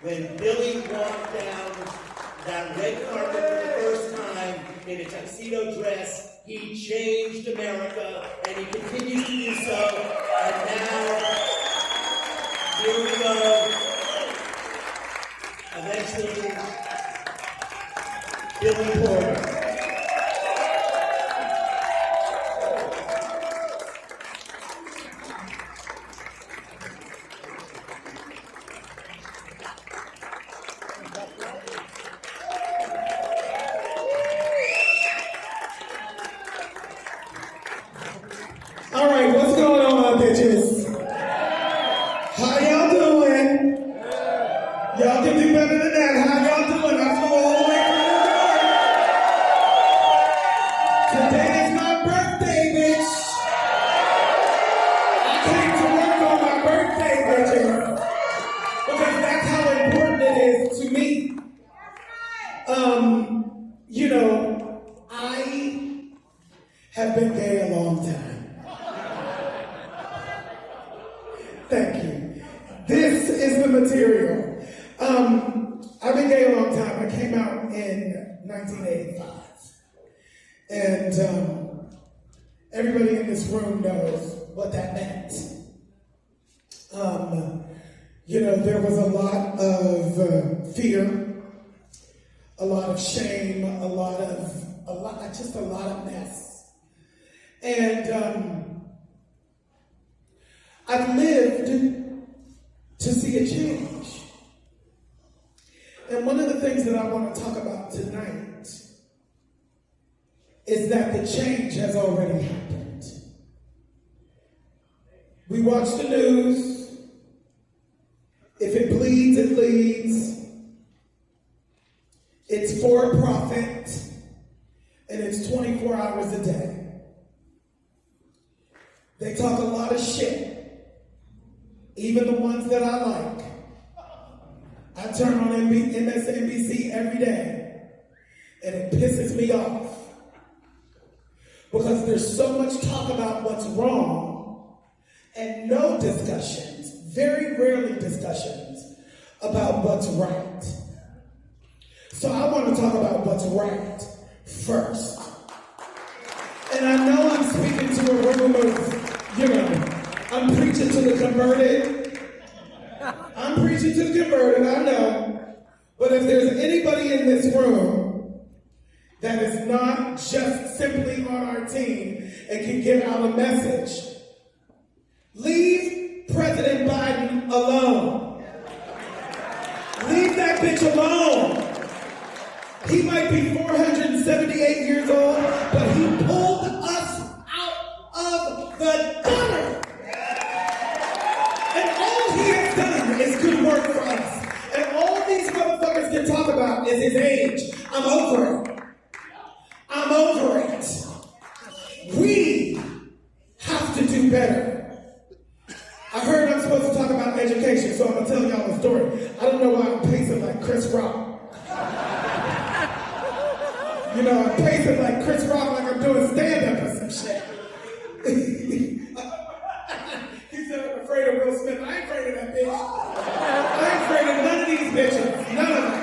when Billy walked down that red carpet for the first time in a tuxedo dress. He changed America, and he continues to do so. And now, here we go. Eventually, Billy Porter. All right, what's going on, bitches? How y'all doing? Y'all can do better than that. How y'all doing? I flew all the way from New York. Today is my birthday, bitch. I came to work on my birthday, bitches. Because that's how important it is to me. You know, I have been gay a long time. Thank you. This is the material. I've been gay a long time. I came out in 1985. And everybody in this room knows what that meant. You know, there was a lot of fear, a lot of shame, a lot of mess. And I've lived to see a change. And one of the things that I want to talk about tonight is that the change has already happened. We watch the news. If it bleeds, it leads. It's for profit, and it's 24 hours a day. They talk a lot of shit. Even the ones that I like. I turn on MSNBC every day, and it pisses me off. Because there's so much talk about what's wrong, and no discussions, very rarely discussions, about what's right. So I want to talk about what's right first. And I know I'm speaking to a room of, you know, I'm preaching to the converted. I'm preaching to the converted, I know. But if there's anybody in this room that is not just simply on our team and can get out a message, leave President Biden alone. Leave that bitch alone. He might be 478 years old, but he pulled us out of the gutter. It's good work for us. And all these motherfuckers can talk about is his age. I'm over it. I'm over it. We have to do better. I heard I'm supposed to talk about education, so I'm going to tell y'all a story. I don't know why I'm pacing like Chris Rock. You know, I'm pacing like Chris Rock like I'm doing stand-up or some shit. He said I'm afraid of Will Smith. I ain't afraid of that bitch. I ain't afraid of none of these bitches. None of them.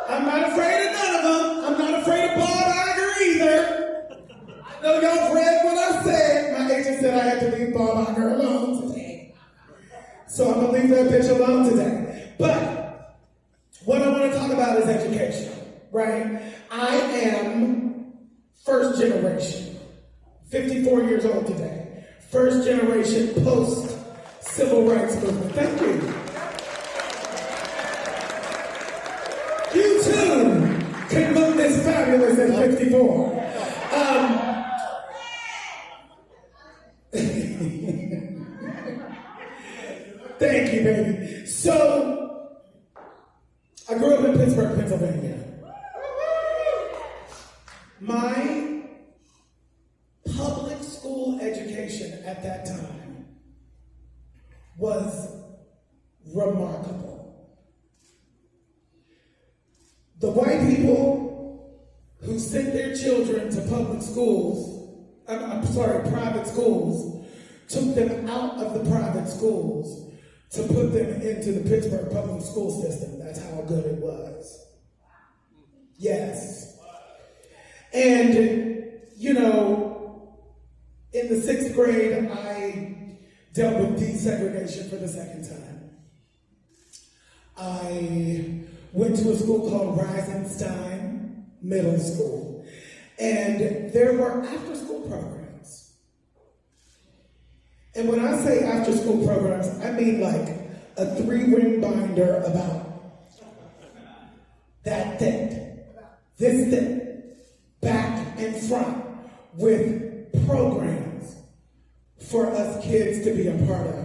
I'm not afraid of none of them. I'm not afraid of Bob Iger either. No, y'all read what I said. My agent said I had to leave Bob Iger alone today. So I'm going to leave that bitch alone today. But what I want to talk about is education, right? I am first generation, 54 years old today. First generation post-civil rights movement. Thank you. You too can look this fabulous at 54. Thank you, baby. So, I grew up in Pittsburgh, Pennsylvania. My public school education at that time was remarkable. The white people who sent their children to public schools, private schools, took them out of the private schools to put them into the Pittsburgh public school system. was. Yes. And, you know, in the 6th grade, I dealt with desegregation for the second time. I went to a school called Reisenstein Middle School, and there were after-school programs. And when I say after-school programs, I mean like a 3-ring binder about that thick, this thick, back and front, with programs for us kids to be a part of.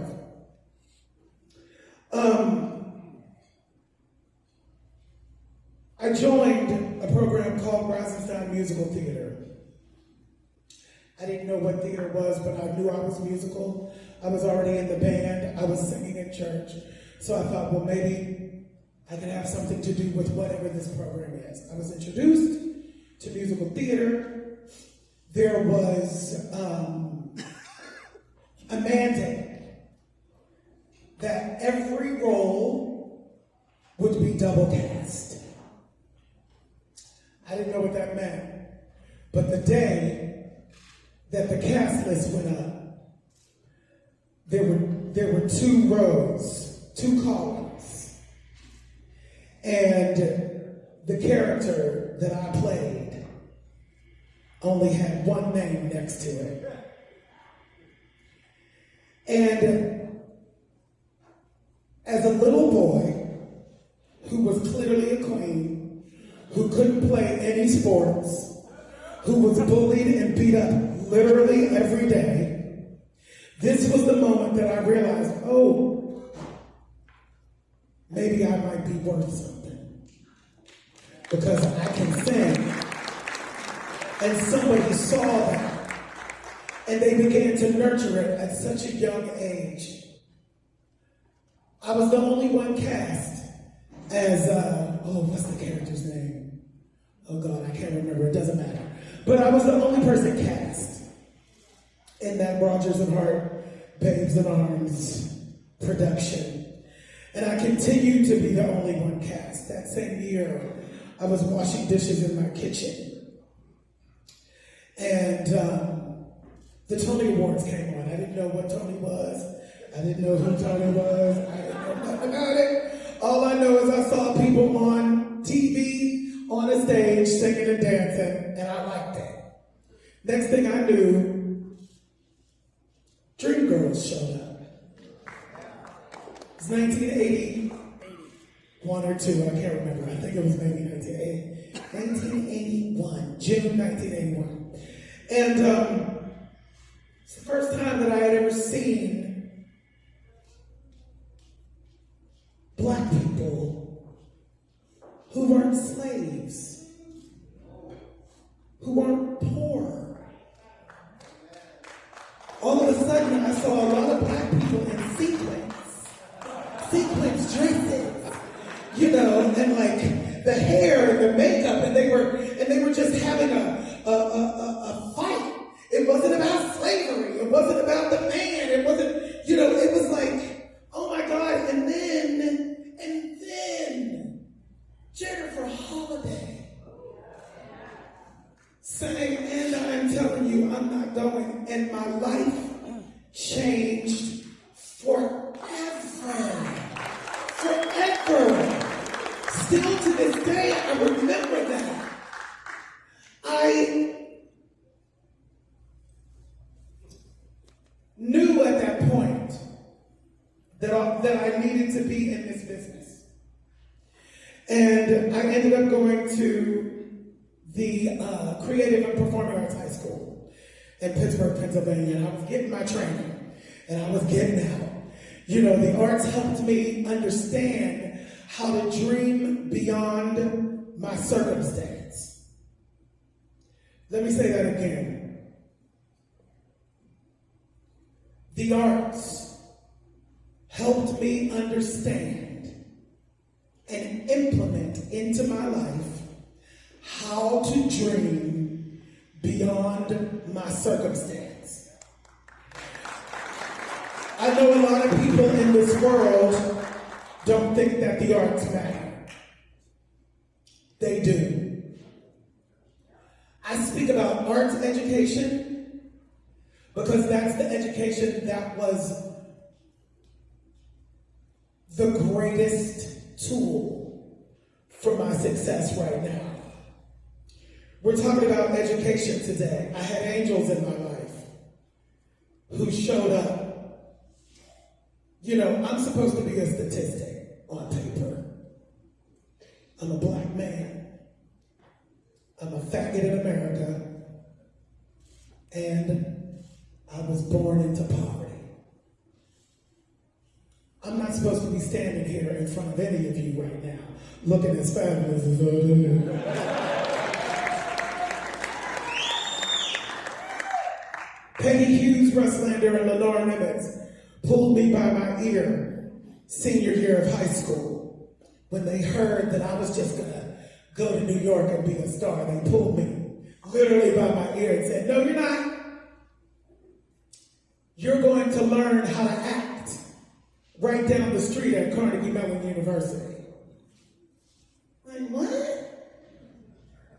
I joined a program called Reisenstein Musical Theater. I didn't know what theater was, but I knew I was musical. I was already in the band. I was singing in church. So I thought, well, maybe I could have something to do with whatever this program is. I was introduced to musical theater. There was a mandate that every role would be double cast. I didn't know what that meant. But the day that the cast list went up, there were 2 rows, 2 columns. And the character that I played only had 1 name next to it. And as a little boy who was clearly a queen, who couldn't play any sports, who was bullied and beat up literally every day, this was the moment that I realized, oh, maybe I might be worth something. Because I can sing. And somebody saw that. And they began to nurture it at such a young age. I was the only one cast as, what's the character's name? Oh God, I can't remember, it doesn't matter. But I was the only person cast in that Rogers and Hart Babes in Arms production. And I continued to be the only one cast. That same year, I was washing dishes in my kitchen. And the Tony Awards came on. I didn't know what Tony was. I didn't know who Tony was. I didn't know nothing about it. All I know is I saw people on TV, on a stage, singing and dancing, and I liked that. Next thing I knew, Dreamgirls showed up. It was 1981 or 2, I can't remember. I think it was maybe 1981, June 1981. And it's the first time that I had ever seen Black people who weren't slaves, who weren't poor. All of a sudden, I saw a lot of Black people in sequins dresses, you know, and like the hair and the makeup, and they were just having a fight. It wasn't about slavery. It wasn't about the man. It wasn't, you know, it was like, oh my God, and then Jennifer Holiday sang, and I'm telling you, I'm not going, and my life changed forever. Still to this day, I remember that. I knew at that point that I needed to be in this business. And I ended up going to the Creative and Performing Arts High School in Pittsburgh, Pennsylvania, and I was getting my training, and I was getting out. You know, the arts helped me understand how to dream beyond my circumstance. Let me say that again. The arts helped me understand and implement into my life how to dream beyond my circumstance. I know a lot of people in this world don't think that the arts matter. They do. I speak about arts education because that's the education that was the greatest tool for my success right now. We're talking about education today. I had angels in my life who showed up. You know, I'm supposed to be a statistic on paper. I'm a black man. I'm a faggot in America. And I was born into poverty. I'm not supposed to be standing here in front of any of you right now, looking as fabulous as I do. Peggy Hughes, Russlander, and Lenore Nimitz pulled me by my ear senior year of high school. When they heard that I was just gonna go to New York and be a star, they pulled me literally by my ear and said, "No, you're not. You're going to learn how to act right down the street at Carnegie Mellon University." Like, what?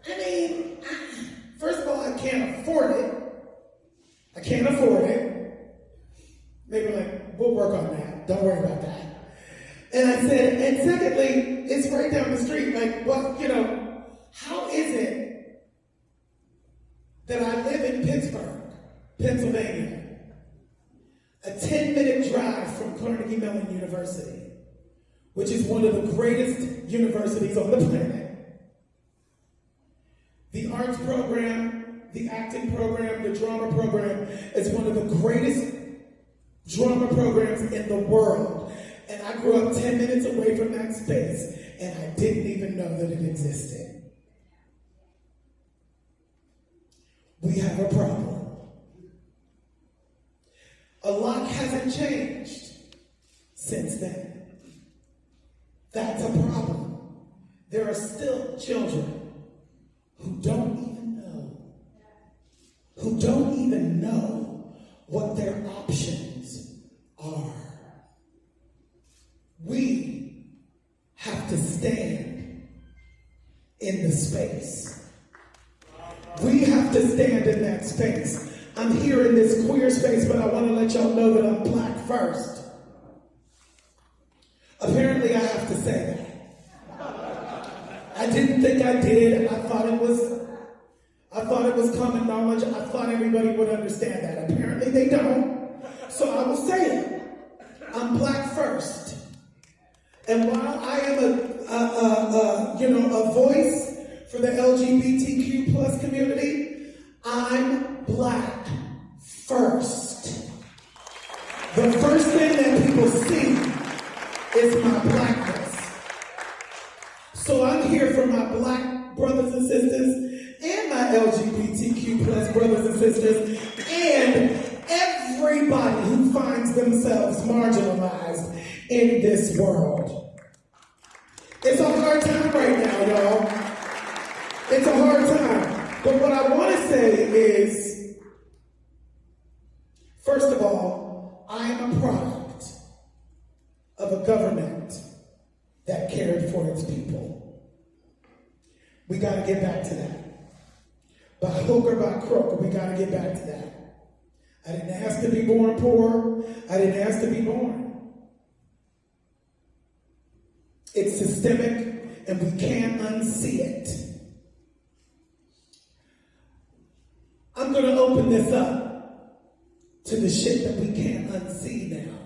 I mean, first of all, I can't afford it. I can't afford it. They were like, "We'll work on that. Don't worry about that." And I said, and secondly, it's right down the street. Like, what, you know, how is it that I live in Pittsburgh, Pennsylvania, a 10-minute drive from Carnegie Mellon University, which is one of the greatest universities on the planet. The arts program, the acting program, the drama program is one of the greatest drama programs in the world. And I grew up 10 minutes away from that space, and I didn't even know that it existed. We have a problem. A lot hasn't changed since then. That's a problem. There are still children who don't even know what their options are. We have to stand in the space. We have to stand in that space. I'm here in this queer space, but I want to let y'all know that I'm black first. Apparently, I have to say that. I didn't think I did. I thought it was common knowledge. I thought everybody would understand that. Apparently, they don't. So I will say it. I'm black first. And while I am a voice for the LGBTQ plus community, I'm black first. The first thing that people see is my blackness. So I'm here for my black brothers and sisters and my LGBTQ plus brothers and sisters and everybody who finds themselves marginalized in this world. It's a hard time right now, y'all. It's a hard time. But what I want to say is, first of all, I am a product of a government that cared for its people. We got to get back to that. By hook or by crook, we got to get back to that. I didn't ask to be born poor. I didn't ask to be born. It's systemic, and we can't unsee it. I'm going to open this up to the shit that we can't unsee now.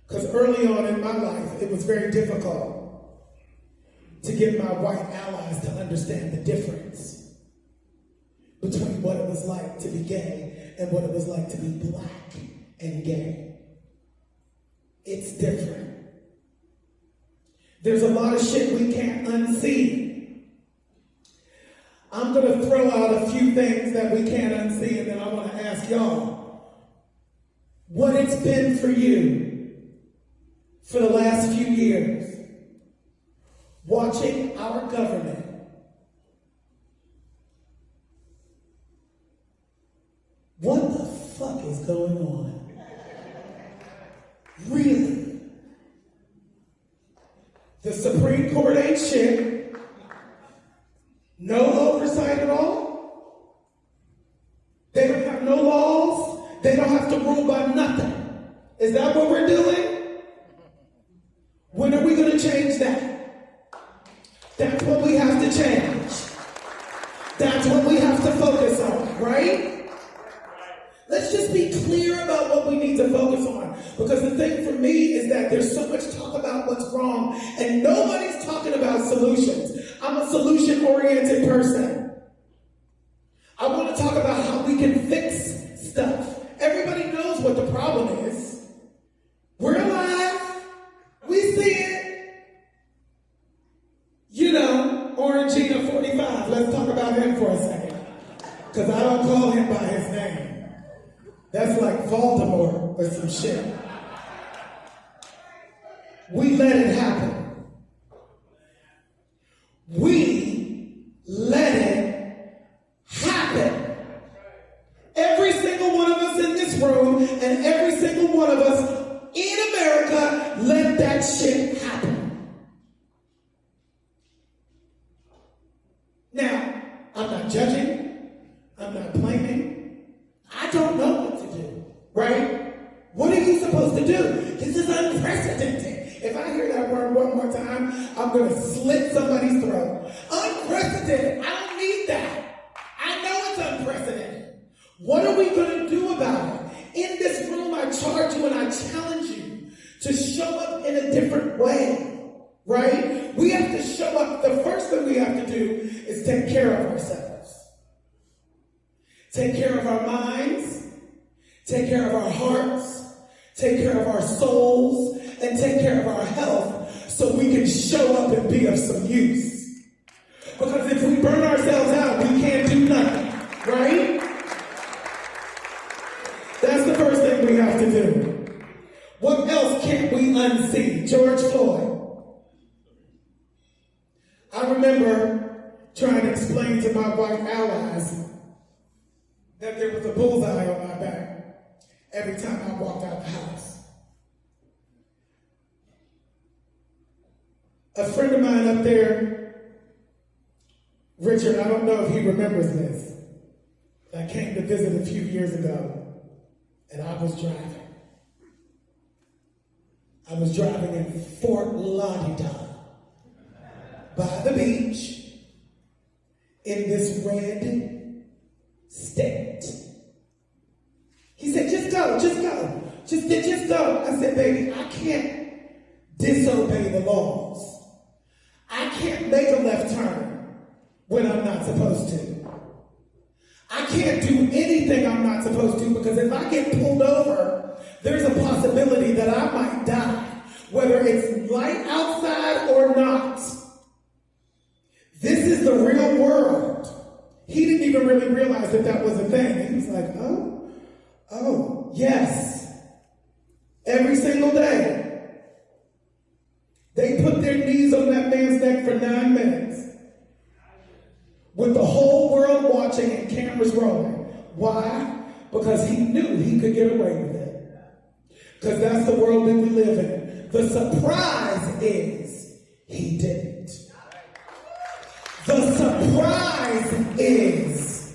Because early on in my life, it was very difficult to get my white allies to understand the difference between what it was like to be gay and what it was like to be black and gay. It's different. There's a lot of shit we can't unsee. I'm going to throw out a few things that we can't unsee, and then I want to ask y'all what it's been for you for the last few years watching our government what the fuck is going on? Really? The Supreme Court ain't shit. No oversight at all. They don't have no laws. They don't have to rule by nothing. Is that what we're doing? When are we going to change that? That's what we have to change. That's what we have to focus on, right? Let's just be clear about what we need to focus on. Because the thing for me is that there's so much talk about what's wrong, and nobody's talking about solutions. I'm a solution-oriented person. I want to talk about how we can fix stuff. Everybody knows what the problem is. We're alive. We see it. You know, Orangina 45. Let's talk about him for a second. Because I don't call him by his name. That's like Voldemort or some shit. We let it happen. We let it happen. Every single one of us in this room and every single one of us in America let that shit happen. Now, I'm not judging. I'm not blaming. I don't know what to do, right? What are you supposed to do? This is unprecedented. If I hear that word one more time, I'm going to slit somebody's throat. Unprecedented. I don't need that. I know it's unprecedented. What are we going to do about it? In this room, I charge you and I challenge you to show up in a different way, right? We have to show up. The first thing we have to do is take care of ourselves. Take care of our minds. Take care of our hearts. Take care of our souls. And take care of our health so we can show up and be of some use. Because if we burn ourselves out, we can't do nothing, right? That's the first thing we have to do. What else can't we unsee? George Floyd. I remember trying to explain to my white allies that there was a bullseye on my back every time I walked out the house. A friend of mine up there, Richard, I don't know if he remembers this. I came to visit a few years ago, and I was driving. I was driving in Fort Lauderdale, by the beach, in this red state. He said, just go, just go, just go. I said, baby, I can't disobey the laws. I can't make a left turn when I'm not supposed to. I can't do anything I'm not supposed to because if I get pulled over, there's a possibility that I might die, whether it's light outside or not. This is the real world. He didn't even really realize that that was a thing. He was like, oh, yes. Every single day. They put their knees on that man's neck for 9 minutes with the whole world watching and cameras rolling. Why? Because he knew he could get away with it. Because that's the world that we live in. The surprise is he didn't. The surprise is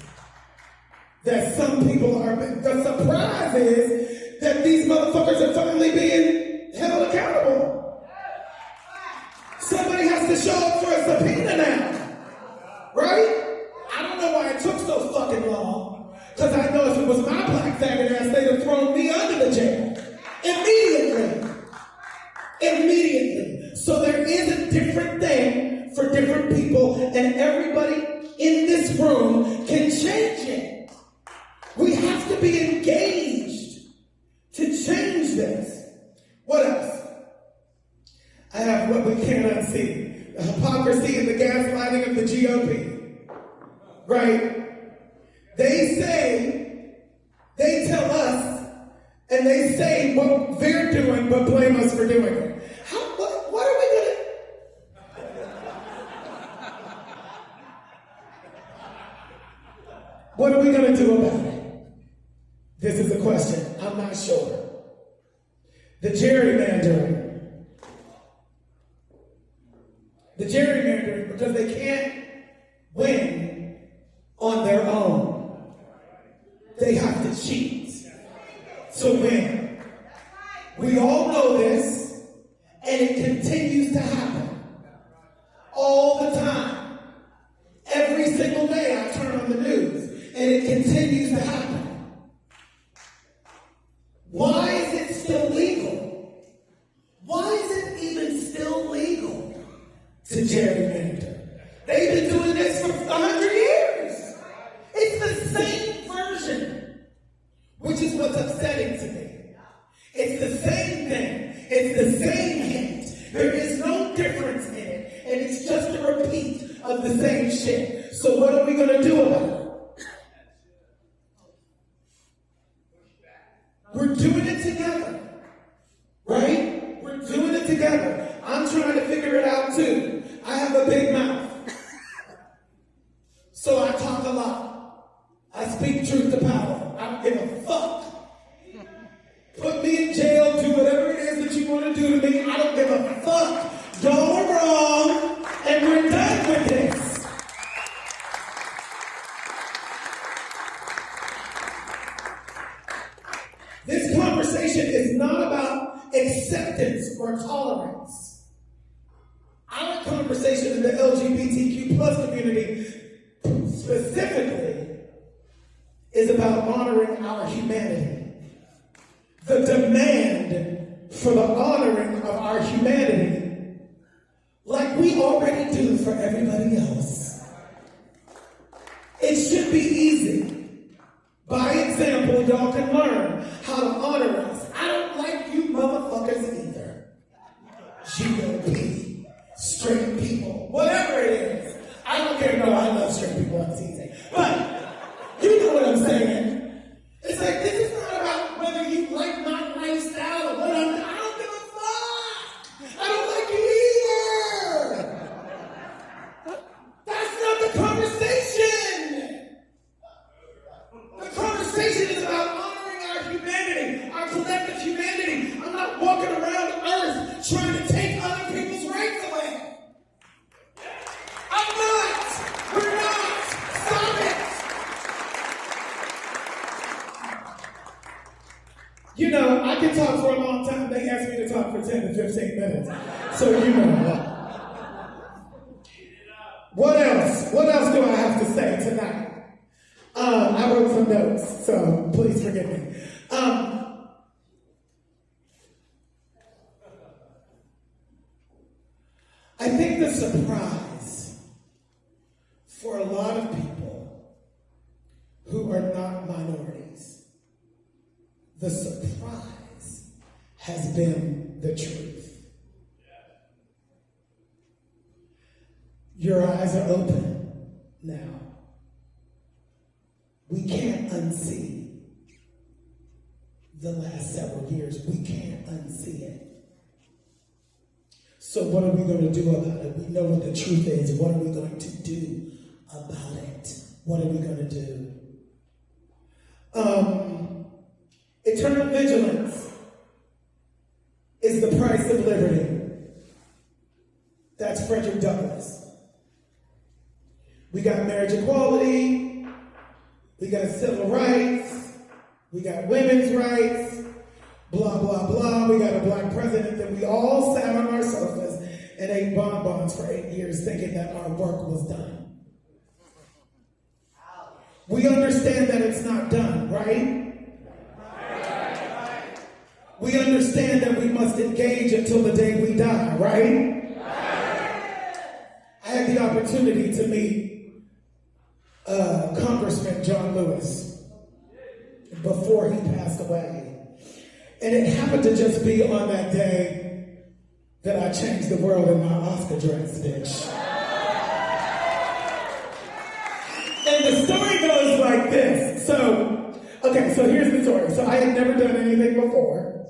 that some people are, the surprise is that these motherfuckers are finally being held accountable. Somebody has to show up for a subpoena now, right? I don't know why it took so fucking long, because I know if it was my black faggot ass, they'd have thrown me under the jail. Immediately. So there is a different thing for different people, and everybody in this room can change it. We have to be engaged to change this. What else? I have what we can't unsee. The hypocrisy and the gaslighting of the GOP. Right? They tell us, and they say what they're doing, but blame us for doing it. What are we going to... What are we going to do about it? This is a question. I'm not sure. The gerrymandering. the gerrymandering, because they can't win on their own. They have to cheat to win. We all know this, and it continues to happen all the time. Every single day I turn on the news, and it continues to happen. Why is it still legal? Why is it even still legal to gerrymander? They've been doing this for 100 years. It's the same version, which is what's upsetting to me. It's the same thing. It's the same hint. There is no difference in it, and it's just a repeat of the same shit. So what are we going to do about it? We're doing it together, right? We're doing it together. I'm trying to figure it out too. I have a big mouth, so I talk a lot. I speak truth to power. I don't give a fuck. Put me in jail, do whatever it is that you want to do to me. I don't give a fuck. Y'all are wrong, and we're done with this. This conversation is not about acceptance or tolerance. Our conversation in the LGBTQ plus community specifically is about honoring our humanity. The demand for the honoring of our humanity, like we already do for everybody else. It should be easy. By example, y'all can learn how to honor us. I don't like you motherfuckers either. GOP, straight people, whatever it is. I don't care. No, I love straight people. I'm teasing. But you know what I'm saying. It's like, this is not about whether you like my lifestyle or what I don't give a fuck. I don't like you either. That's not the conversation. The conversation is about honoring our humanity, our collective humanity. I'm not walking around Earth trying to take other people's rights away. I'm not. We're not. Stop it. You know, I can talk for a long time. They asked me to talk for 10 to 15 minutes. So you know. What else? What else do I have to say tonight? I wrote some notes, so please forgive me. I think the surprise for a lot of people who are not minorities, the surprise has been the truth. Your eyes are open now. We can't unsee the last several years. We can't unsee it. So what are we going to do about it? We know what the truth is. What are we going to do about it? What are we going to do? Eternal vigilance is the price of liberty. That's Frederick Douglass. We got marriage equality. We got civil rights. We got women's rights. Blah, blah, blah. We got a black president that we all sat on our sofas and ate bonbons for 8 years thinking that our work was done. We understand that it's not done, right? We understand that we must engage until the day we die, right? I had the opportunity to meet Congressman John Lewis before he passed away. And it happened to just be on that day that I changed the world in my Oscar dress, bitch. And the story goes like this. So here's the story. So I had never done anything before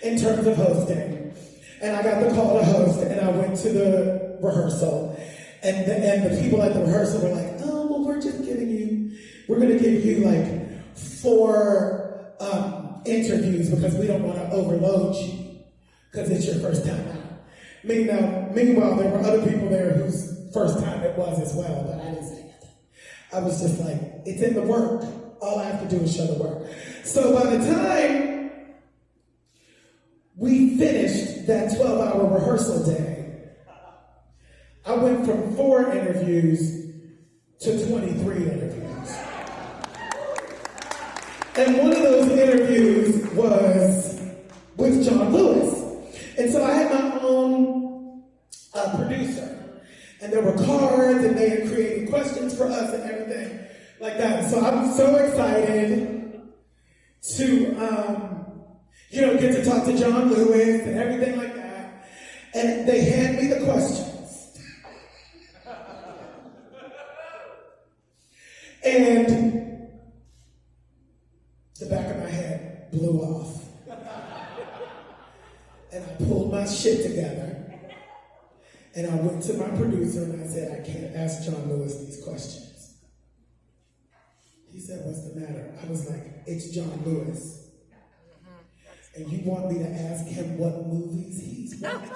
in terms of hosting. And I got the call to host, and I went to the rehearsal. And the people at the rehearsal were like, oh, well, we're going to give you like 4 interviews because we don't want to overload you because it's your first time out. Meanwhile, there were other people there whose first time it was as well, but I didn't say nothing. I was just like, it's in the work. All I have to do is show the work. So by the time we finished that 12-hour rehearsal day, I went from 4 interviews to 23 interviews. And one of those interviews was with John Lewis. And so I had my own producer. And there were cards, and they had created questions for us and everything like that. So I'm so excited to, get to talk to John Lewis and everything like that. And they hand me the questions. And the back of my head blew off. And I pulled my shit together. And I went to my producer and I said, I can't ask John Lewis these questions. He said, what's the matter? I was like, it's John Lewis. And you want me to ask him what movies he's watched?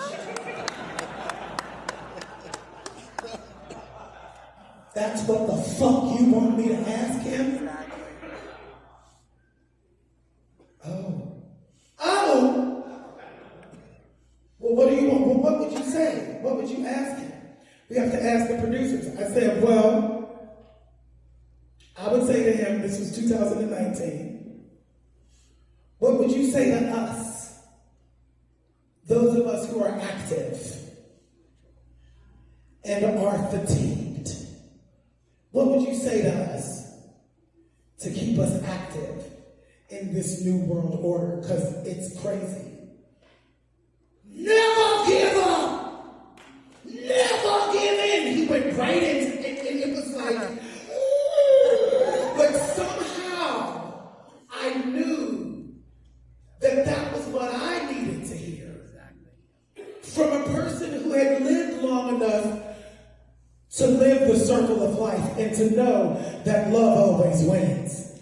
That's what the fuck you want me to ask him? Oh! Well, what do you want? Well, what would you say? What would you ask him? We have to ask the producers. I said, well, I would say to him, this was 2019, what would you say to us, those of us who are active and are fatigued? What would you say to us to keep us active in this new world order? Because it's crazy. Never give up! Never give in! He went right into it, and it was like, but somehow I knew that was what I needed to hear. From a person who had lived long enough to live the circle of life and to know that love always wins.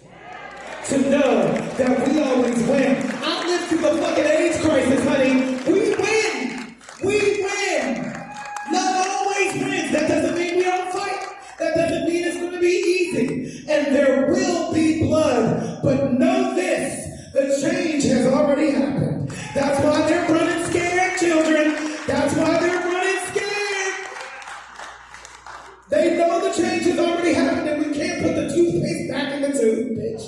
To know that we always win. I lived through the fucking AIDS crisis, honey. We win! We win! Love always wins. That doesn't mean we don't fight. That doesn't mean it's going to be easy. And there will be blood. But know this. The change has already happened. That's why they're running scared, children. That's why they're running scared. They know the change has already happened and we can't put the toothpaste back in the tube, bitch.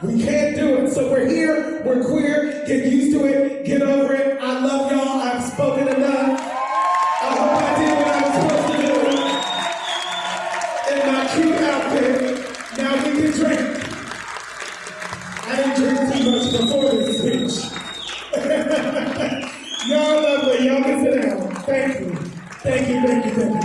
We can't do it. So we're here, we're queer, get used to it, get over it. I love y'all. I've spoken enough. I hope I did what I was supposed to do. In my cute outfit. Now we can drink. I didn't drink too much before this speech. Y'all lovely. Y'all can sit down. Thank you. Thank you, thank you, thank you.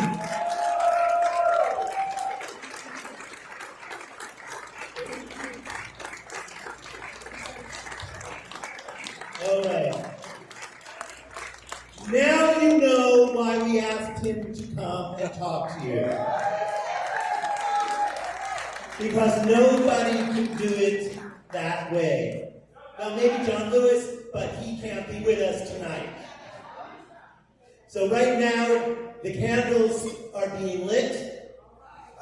All right. Now you know why we asked him to come and talk to you. Because nobody can do it that way. Now maybe John Lewis, but he can't be with us tonight. So right now, the candles are being lit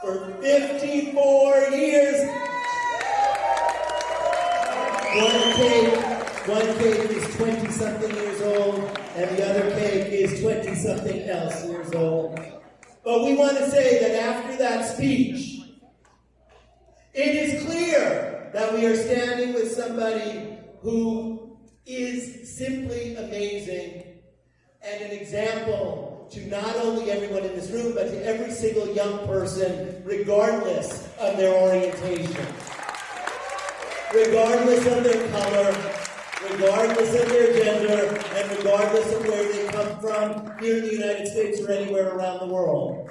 for 54 years. One cake is 20-something years old, and the other cake is 20-something else years old. But we want to say that after that speech, it is clear that we are standing with somebody who is simply amazing and an example to not only everyone in this room, but to every single young person, regardless of their orientation, regardless of their color, regardless of their gender, and regardless of where they come from, here in the United States or anywhere around the world.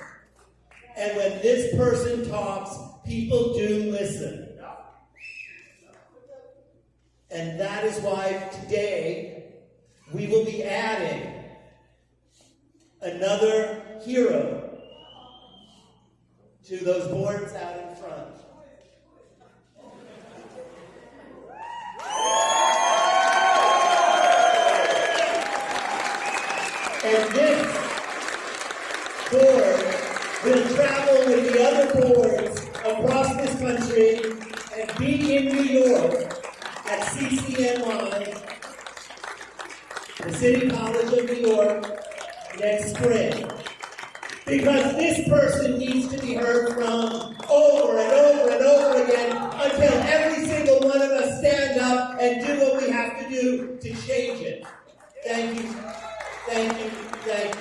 And when this person talks, people do listen. And that is why today we will be adding another hero to those boards out in front. And this this board will travel with the other boards across this country and be in New York at CCNY, the City College of New York, next spring. Because this person needs to be heard from over and over and over again until every single one of us stand up and do what we have to do to change it. Thank you. Thank you. Thank you.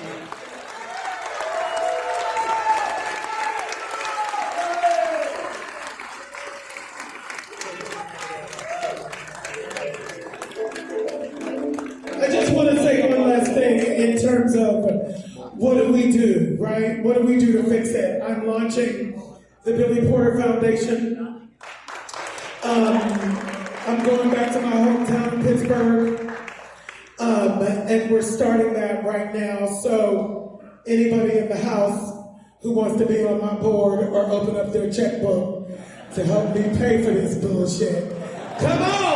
I just want to say one last thing in terms of what do we do, right? What do we do to fix it? I'm launching the Billy Porter Foundation. I'm going back to my hometown in Pittsburgh, and we're starting that right now. So anybody in the house who wants to be on my board or open up their checkbook to help me pay for this bullshit, come on!